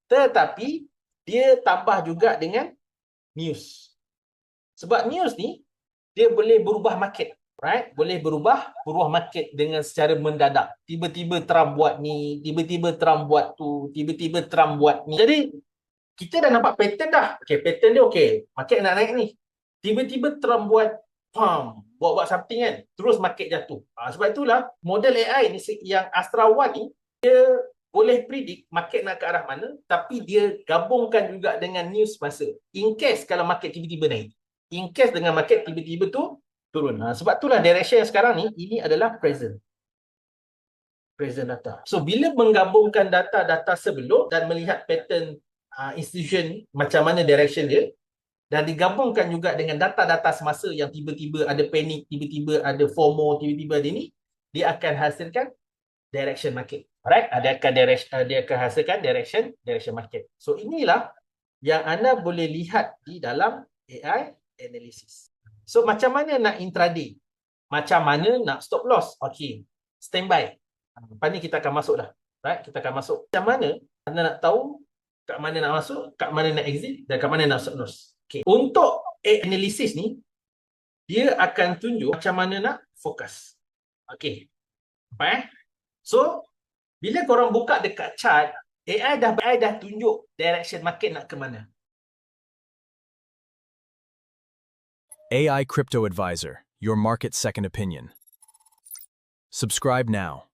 Tetapi dia tambah juga dengan news. Sebab news ni dia boleh berubah market, right? Boleh berubah market dengan secara mendadak. Tiba-tiba Trump buat ni, tiba-tiba Trump buat tu, tiba-tiba Trump buat ni. Jadi kita dah nampak pattern dah. Okay, pattern dia okay. Market nak naik ni. Tiba-tiba Trump buat buat something kan. Terus market jatuh. Sebab itulah model AI ni yang Astra One ni dia boleh predict market nak ke arah mana, tapi dia gabungkan juga dengan news masa. In case kalau market tiba-tiba naik. In case dengan market tiba-tiba tu turun. Sebab itulah direction yang sekarang ni, ini adalah present data. So bila menggabungkan data-data sebelum dan melihat pattern institution macam mana direction dia, dan digabungkan juga dengan data-data semasa yang tiba-tiba ada panic, tiba-tiba ada FOMO, tiba-tiba ada ni, dia akan hasilkan direction market. Alright, dia akan hasilkan direction market. So inilah yang anda boleh lihat di dalam AI analysis. So macam mana nak intraday? Macam mana nak stop loss? Okay, standby. Lepas ni kita akan masuk dah. Right? Kita akan masuk. Macam mana anda nak tahu kat mana nak masuk, kat mana nak exit dan kat mana nak stop loss. Okay. Untuk analysis ni, dia akan tunjuk macam mana nak fokus. Okay. Apa So, bila korang buka dekat chart, AI dah tunjuk direction market nak ke mana. AI Crypto Advisor, your market second opinion. Subscribe now.